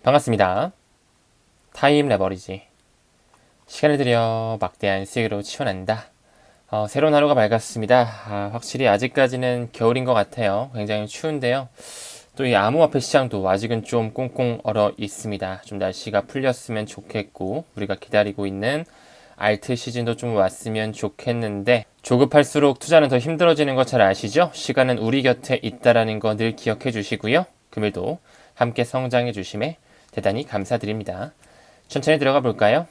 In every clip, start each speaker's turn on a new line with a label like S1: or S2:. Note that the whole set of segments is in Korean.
S1: 반갑습니다. 타임 레버리지. 시간을 들여 막대한 수익으로 치워낸다. 새로운 하루가 밝았습니다. 확실히 아직까지는 겨울인 것 같아요. 굉장히 추운데요. 또 이 암호화폐 시장도 아직은 좀 꽁꽁 얼어 있습니다. 좀 날씨가 풀렸으면 좋겠고, 우리가 기다리고 있는 알트 시즌도 좀 왔으면 좋겠는데, 조급할수록 투자는 더 힘들어지는 거 잘 아시죠? 시간은 우리 곁에 있다라는 거 늘 기억해 주시고요. 금일도 함께 성장해 주심에 대단히 감사드립니다. 천천히 들어가 볼까요?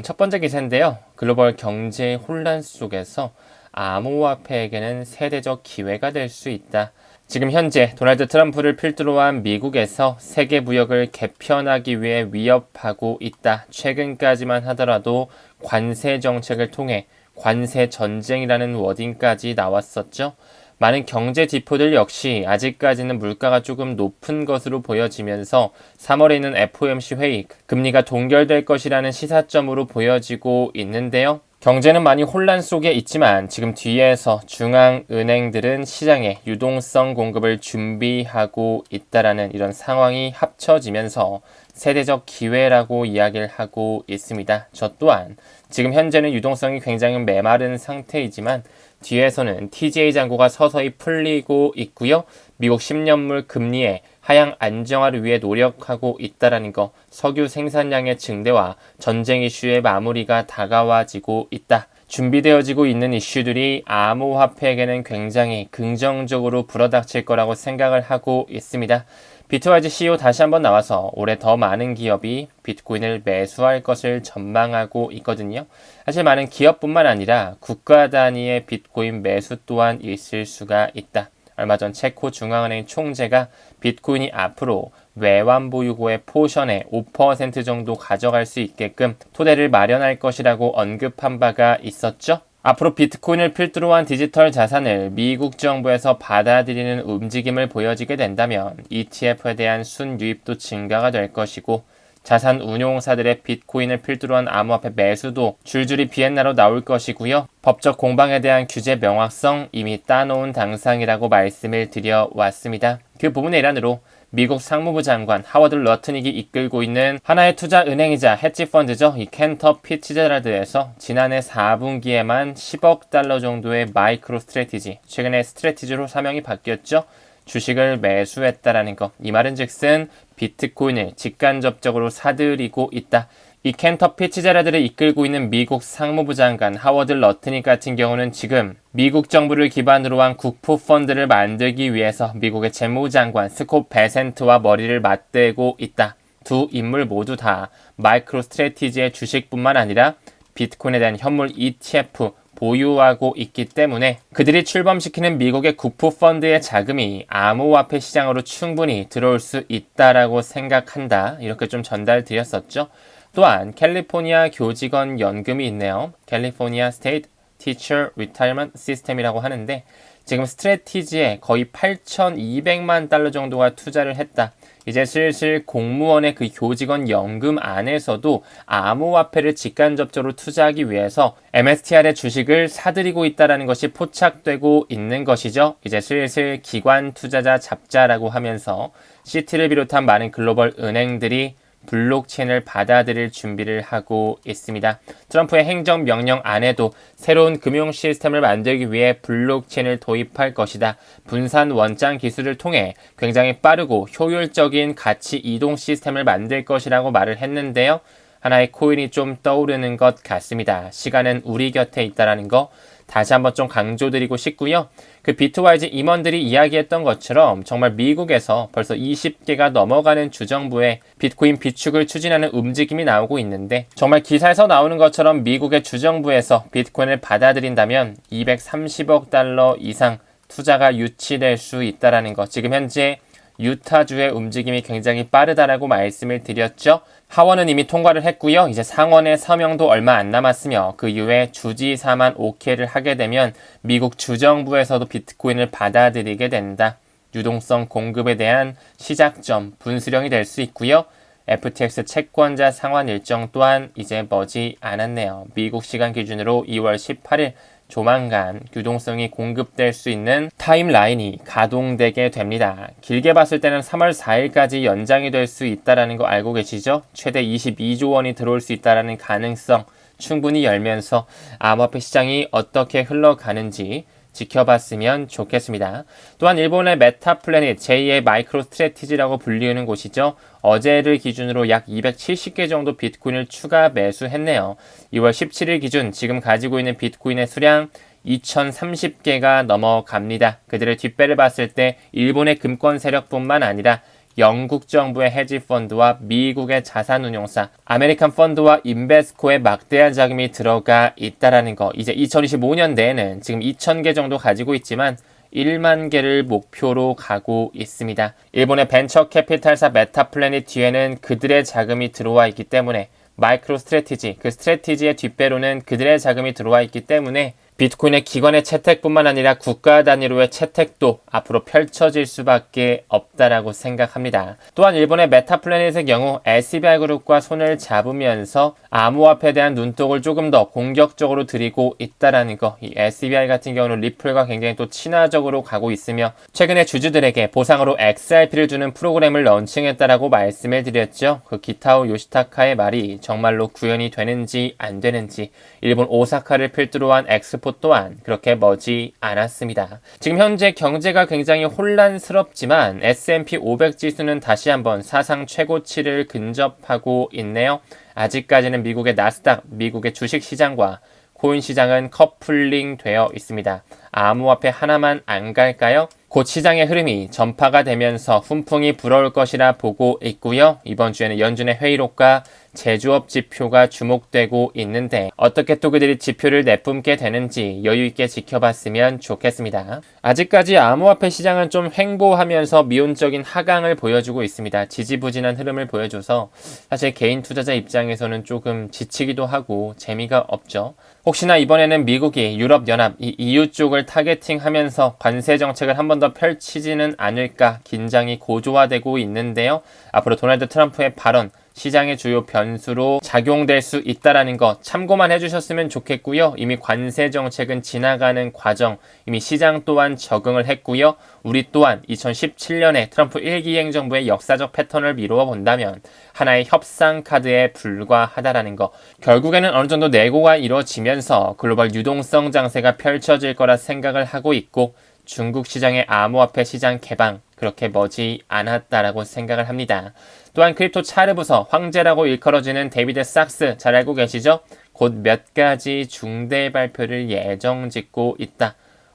S1: 첫 번째 기사인데요. 글로벌 경제 혼란 속에서 암호화폐에게는 세대적 기회가 될 수 있다. 지금 현재 도널드 트럼프를 필두로 한 미국에서 세계 무역을 개편하기 위해 위협하고 있다. 최근까지만 하더라도 관세 정책을 통해 관세 전쟁이라는 워딩까지 나왔었죠. 많은 경제 지표들 역시 아직까지는 물가가 조금 높은 것으로 보여지면서 3월에 있는 FOMC 회의 금리가 동결될 것이라는 시사점으로 보여지고 있는데요. 경제는 많이 혼란 속에 있지만 지금 뒤에서 중앙은행들은 시장에 유동성 공급을 준비하고 있다라는 이런 상황이 합쳐지면서 세대적 기회라고 이야기를 하고 있습니다. 저 또한 지금 현재는 유동성이 굉장히 메마른 상태이지만 뒤에서는 TJ 잔고가 서서히 풀리고 있고요. 미국 10년물 금리의 하향 안정화를 위해 노력하고 있다라는 거, 석유 생산량의 증대와 전쟁 이슈의 마무리가 다가와지고 있다. 준비되어지고 있는 이슈들이 암호화폐에게는 굉장히 긍정적으로 불어닥칠 거라고 생각을 하고 있습니다. 비트와이즈 CEO 다시 한번 나와서 올해 더 많은 기업이 비트코인을 매수할 것을 전망하고 있거든요. 사실 많은 기업뿐만 아니라 국가 단위의 비트코인 매수 또한 있을 수가 있다. 얼마 전 체코 중앙은행 총재가 비트코인이 앞으로 외환 보유고의 포션의 5% 정도 가져갈 수 있게끔 토대를 마련할 것이라고 언급한 바가 있었죠. 앞으로 비트코인을 필두로 한 디지털 자산을 미국 정부에서 받아들이는 움직임을 보여지게 된다면 ETF에 대한 순유입도 증가가 될 것이고 자산 운용사들의 비트코인을 필두로 한 암호화폐 매수도 줄줄이 비엔나로 나올 것이고요. 법적 공방에 대한 규제 명확성 이미 따놓은 당상이라고 말씀을 드려왔습니다. 그 부분의 일환으로 미국 상무부 장관 하워드 러트닉이 이끌고 있는 하나의 투자 은행이자 헤지펀드죠. 이 캔터 피츠제랄드에서 지난해 4분기에만 10억 달러 정도의 마이크로 스트래티지, 최근에 스트래티지로 사명이 바뀌었죠. 주식을 매수했다라는 것. 이 말은 즉슨 비트코인을 직간접적으로 사들이고 있다. 이 캔터 피츠제랄드를 이끌고 있는 미국 상무부 장관 하워드 러트닉 같은 경우는 지금 미국 정부를 기반으로 한 국포 펀드를 만들기 위해서 미국의 재무장관 스콧 베센트와 머리를 맞대고 있다. 두 인물 모두 다 마이크로 스트래티지의 주식뿐만 아니라 비트코인에 대한 현물 ETF 보유하고 있기 때문에 그들이 출범시키는 미국의 국포 펀드의 자금이 암호화폐 시장으로 충분히 들어올 수 있다라고 생각한다. 이렇게 좀 전달드렸었죠. 또한 캘리포니아 교직원 연금이 있네요. 캘리포니아 스테이트 티처 리타이먼트 시스템이라고 하는데 지금 스트래티지에 거의 8,200만 달러 정도가 투자를 했다. 이제 슬슬 공무원의 그 교직원 연금 안에서도 암호화폐를 직간접적으로 투자하기 위해서 MSTR의 주식을 사들이고 있다는 것이 포착되고 있는 것이죠. 이제 슬슬 기관 투자자 잡자라고 하면서 시티를 비롯한 많은 글로벌 은행들이 블록체인을 받아들일 준비를 하고 있습니다. 트럼프의 행정명령 안에도 새로운 금융 시스템을 만들기 위해 블록체인을 도입할 것이다. 분산 원장 기술을 통해 굉장히 빠르고 효율적인 가치 이동 시스템을 만들 것이라고 말을 했는데요. 하나의 코인이 좀 떠오르는 것 같습니다. 시간은 우리 곁에 있다는 거 다시 한번 좀 강조드리고 싶고요. 그 비트와이즈 임원들이 이야기했던 것처럼 정말 미국에서 벌써 20개가 넘어가는 주정부의 비트코인 비축을 추진하는 움직임이 나오고 있는데 정말 기사에서 나오는 것처럼 미국의 주정부에서 비트코인을 받아들인다면 230억 달러 이상 투자가 유치될 수 있다는 것. 지금 현재 유타주의 움직임이 굉장히 빠르다라고 말씀을 드렸죠. 하원은 이미 통과를 했고요. 이제 상원의 서명도 얼마 안 남았으며 그 이후에 주지사만 오케이를 하게 되면 미국 주정부에서도 비트코인을 받아들이게 된다. 유동성 공급에 대한 시작점, 분수령이 될 수 있고요. FTX 채권자 상환 일정 또한 이제 머지 않았네요. 미국 시간 기준으로 2월 18일 조만간 유동성이 공급될 수 있는 타임라인이 가동되게 됩니다. 길게 봤을 때는 3월 4일까지 연장이 될 수 있다는 거 알고 계시죠? 최대 22조 원이 들어올 수 있다는 가능성 충분히 열면서 암호화폐 시장이 어떻게 흘러가는지 지켜봤으면 좋겠습니다. 또한 일본의 메타플래닛 제2의 마이크로 스트래티지라고 불리우는 곳이죠. 어제를 기준으로 약 270개 정도 비트코인을 추가 매수했네요. 2월 17일 기준 지금 가지고 있는 비트코인의 수량 2030개가 넘어갑니다. 그들의 뒷배를 봤을 때 일본의 금권 세력뿐만 아니라 영국 정부의 헤지펀드와 미국의 자산운용사, 아메리칸 펀드와 인베스코의 막대한 자금이 들어가 있다라는 거. 이제 2025년 내에는 지금 2,000개 정도 가지고 있지만 1만 개를 목표로 가고 있습니다. 일본의 벤처 캐피탈사 메타플래닛 뒤에는 그들의 자금이 들어와 있기 때문에 마이크로 스트래티지, 그 스트래티지의 뒷배로는 그들의 자금이 들어와 있기 때문에 비트코인의 기관의 채택뿐만 아니라 국가 단위로의 채택도 앞으로 펼쳐질 수밖에 없다라고 생각합니다. 또한 일본의 메타플래닛의 경우 SBI 그룹과 손을 잡으면서 암호화폐에 대한 눈독을 조금 더 공격적으로 들이고 있다라는 거. 이 SBI 같은 경우는 리플과 굉장히 또 친화적으로 가고 있으며 최근에 주주들에게 보상으로 XRP를 주는 프로그램을 런칭했다라고 말씀을 드렸죠. 그 기타오 요시타카의 말이 정말로 구현이 되는지 안 되는지 일본 오사카를 필두로 한 엑스포 또한 그렇게 머지 않았습니다. 지금 현재 경제가 굉장히 혼란스럽지만 S&P 500 지수는 다시 한번 사상 최고치를 근접하고 있네요. 아직까지는 미국의 나스닥, 미국의 주식시장과 코인 시장은 커플링 되어 있습니다. 암호화폐 하나만 안 갈까요? 곧 시장의 흐름이 전파가 되면서 훈풍이 불어올 것이라 보고 있고요. 이번 주에는 연준의 회의록과 제조업 지표가 주목되고 있는데 어떻게 또 그들이 지표를 내뿜게 되는지 여유있게 지켜봤으면 좋겠습니다. 아직까지 암호화폐 시장은 좀 횡보하면서 미온적인 하강을 보여주고 있습니다. 지지부진한 흐름을 보여줘서 사실 개인 투자자 입장에서는 조금 지치기도 하고 재미가 없죠. 혹시나 이번에는 미국이 유럽연합, 이 EU 쪽을 타겟팅하면서 관세 정책을 한 번 더 펼치지는 않을까 긴장이 고조화되고 있는데요. 앞으로 도널드 트럼프의 발언, 시장의 주요 변수로 작용될 수 있다라는 것 참고만 해주셨으면 좋겠고요. 이미 관세 정책은 지나가는 과정, 이미 시장 또한 적응을 했고요. 우리 또한 2017년에 트럼프 1기 행정부의 역사적 패턴을 미루어 본다면 하나의 협상 카드에 불과하다라는 것. 결국에는 어느 정도 내고가 이루어지면서 글로벌 유동성 장세가 펼쳐질 거라 생각을 하고 있고 중국 시장의 암호화폐 시장 개방 그렇게 머지 않았다라고 생각을 합니다. 또한 크립토 차르 부서 황제라고 일컬어지는 데이비드 삭스 잘 알고 계시죠? 곧 몇 가지 중대 발표를 예정 짓고 있다.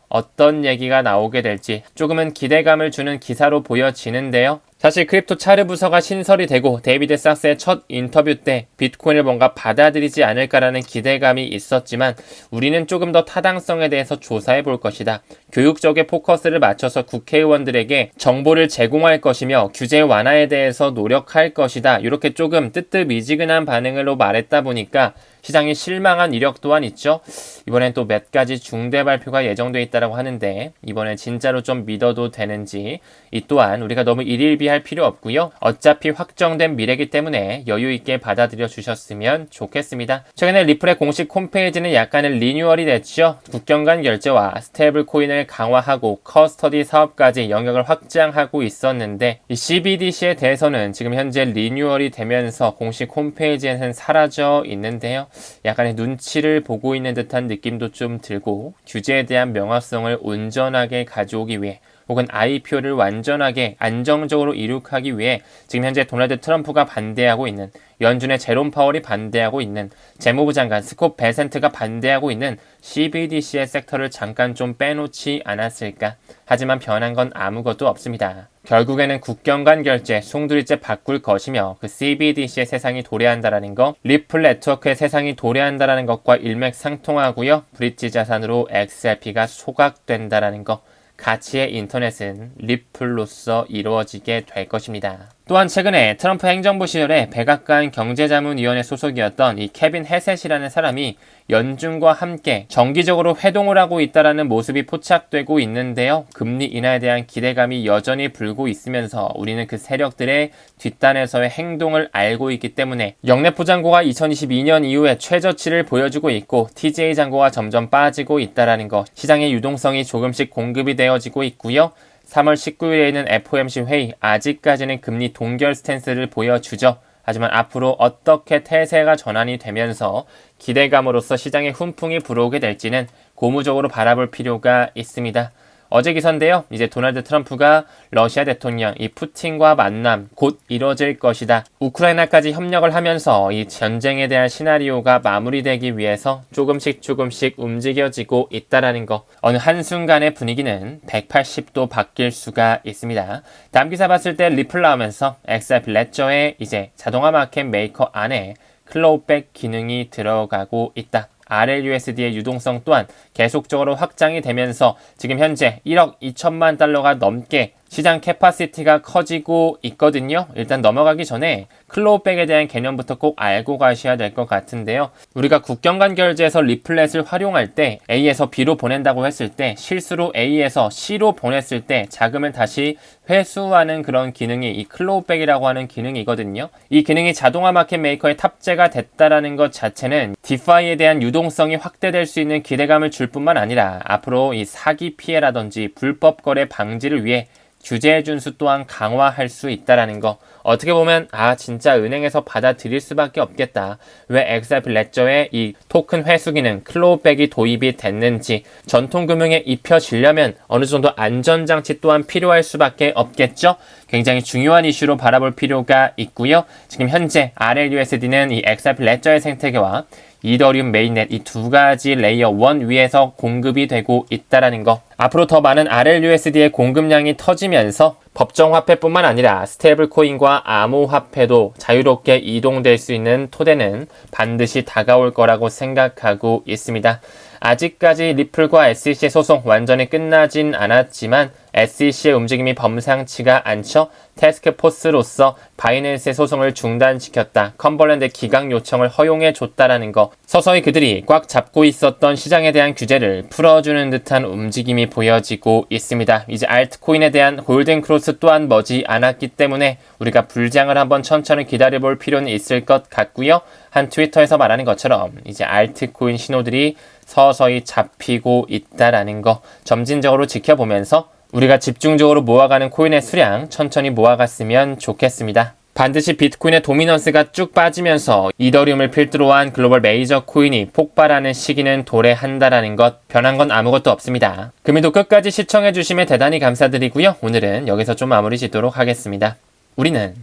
S1: 어떤 얘기가 나오게 될지 조금은 기대감을 주는 기사로 보여지는데요. 사실 크립토 차르 부서가 신설이 되고 데이비드 삭스의 첫 인터뷰 때 비트코인을 뭔가 받아들이지 않을까라는 기대감이 있었지만 우리는 조금 더 타당성에 대해서 조사해 볼 것이다. 교육 쪽에 포커스를 맞춰서 국회의원들에게 정보를 제공할 것이며 규제 완화에 대해서 노력할 것이다. 이렇게 조금 뜨뜻미지근한 반응으로 말했다 보니까 시장이 실망한 이력 또한 있죠. 이번엔 또 몇 가지 중대 발표가 예정돼 있다고 하는데 이번엔 진짜로 좀 믿어도 되는지 이 또한 우리가 너무 일일비할 필요 없고요. 어차피 확정된 미래이기 때문에 여유있게 받아들여 주셨으면 좋겠습니다. 최근에 리플의 공식 홈페이지는 약간의 리뉴얼이 됐죠. 국경 간 결제와 스테이블 코인을 강화하고 커스터디 사업까지 영역을 확장하고 있었는데 이 CBDC에 대해서는 지금 현재 리뉴얼이 되면서 공식 홈페이지에는 사라져 있는데요. 약간의 눈치를 보고 있는 듯한 느낌도 좀 들고 규제에 대한 명확성을 온전하게 가져오기 위해 혹은 IPO를 완전하게 안정적으로 이룩하기 위해 지금 현재 도널드 트럼프가 반대하고 있는 연준의 제롬 파월이 반대하고 있는 재무부 장관 스콧 베센트가 반대하고 있는 CBDC의 섹터를 잠깐 좀 빼놓지 않았을까? 하지만 변한 건 아무것도 없습니다. 결국에는 국경 간 결제, 송두리째 바꿀 것이며 그 CBDC의 세상이 도래한다라는 것, 리플 네트워크의 세상이 도래한다라는 것과 일맥상통하고요. 브릿지 자산으로 XRP가 소각된다라는 것, 가치의 인터넷은 리플로서 이루어지게 될 것입니다. 또한 최근에 트럼프 행정부 시절에 백악관 경제자문위원회 소속이었던 이 케빈 헤셋이라는 사람이 연준과 함께 정기적으로 회동을 하고 있다는 모습이 포착되고 있는데요. 금리 인하에 대한 기대감이 여전히 불고 있으면서 우리는 그 세력들의 뒷단에서의 행동을 알고 있기 때문에 영내포 잔고가 2022년 이후에 최저치를 보여주고 있고 TGA 잔고가 점점 빠지고 있다는 것, 시장의 유동성이 조금씩 공급이 되어지고 있고요. 3월 19일에 있는 FOMC 회의, 아직까지는 금리 동결 스탠스를 보여주죠. 하지만 앞으로 어떻게 태세가 전환이 되면서 기대감으로써 시장에 훈풍이 불어오게 될지는 고무적으로 바라볼 필요가 있습니다. 어제 기사인데요. 이제 도널드 트럼프가 러시아 대통령 이 푸틴과 만남 곧 이뤄질 것이다. 우크라이나까지 협력을 하면서 이 전쟁에 대한 시나리오가 마무리되기 위해서 조금씩 움직여지고 있다라는 거. 어느 한순간의 분위기는 180도 바뀔 수가 있습니다. 다음 기사 봤을 때 리플 나오면서 XRP 레저의 이제 자동화 마켓 메이커 안에 클로우백 기능이 들어가고 있다. RLUSD의 유동성 또한 계속적으로 확장이 되면서 지금 현재 1억 2천만 달러가 넘게 시장 캐파시티가 커지고 있거든요. 일단 넘어가기 전에 클로우백에 대한 개념부터 꼭 알고 가셔야 될 것 같은데요. 우리가 국경 간 결제에서 리플렛을 활용할 때 A에서 B로 보낸다고 했을 때 실수로 A에서 C로 보냈을 때 자금을 다시 회수하는 그런 기능이 이 클로우백이라고 하는 기능이거든요. 이 기능이 자동화 마켓 메이커에 탑재가 됐다라는 것 자체는 디파이에 대한 유동성이 확대될 수 있는 기대감을 줄 뿐만 아니라 앞으로 이 사기 피해라든지 불법 거래 방지를 위해 규제 준수 또한 강화할 수 있다라는 거. 어떻게 보면 진짜 은행에서 받아들일 수밖에 없겠다. 왜 XRP 레저에 이 토큰 회수 기능 클로우백이 도입이 됐는지 전통금융에 입혀지려면 어느 정도 안전장치 또한 필요할 수밖에 없겠죠. 굉장히 중요한 이슈로 바라볼 필요가 있고요. 지금 현재 RLUSD는 이 XRP 레저의 생태계와 이더리움 메인넷 이 두 가지 레이어 1 위에서 공급이 되고 있다라는 거. 앞으로 더 많은 RLUSD의 공급량이 터지면서 법정 화폐뿐만 아니라 스테이블 코인과 암호화폐도 자유롭게 이동될 수 있는 토대는 반드시 다가올 거라고 생각하고 있습니다. 아직까지 리플과 SEC의 소송 완전히 끝나진 않았지만 SEC의 움직임이 범상치가 않죠. 태스크포스로서 바이낸스의 소송을 중단시켰다. 컴벌랜드의 기각 요청을 허용해줬다라는 거. 서서히 그들이 꽉 잡고 있었던 시장에 대한 규제를 풀어주는 듯한 움직임이 보여지고 있습니다. 이제 알트코인에 대한 골든 크로스 또한 머지 않았기 때문에 우리가 불장을 한번 천천히 기다려볼 필요는 있을 것 같고요. 한 트위터에서 말하는 것처럼 이제 알트코인 신호들이 서서히 잡히고 있다라는 거 점진적으로 지켜보면서 우리가 집중적으로 모아가는 코인의 수량 천천히 모아갔으면 좋겠습니다. 반드시 비트코인의 도미넌스가 쭉 빠지면서 이더리움을 필두로 한 글로벌 메이저 코인이 폭발하는 시기는 도래한다라는 것, 변한 건 아무것도 없습니다. 금일도 끝까지 시청해주시면 대단히 감사드리고요. 오늘은 여기서 좀 마무리 짓도록 하겠습니다. 우리는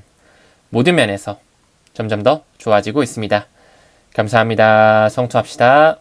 S1: 모든 면에서 점점 더 좋아지고 있습니다. 감사합니다. 성투합시다.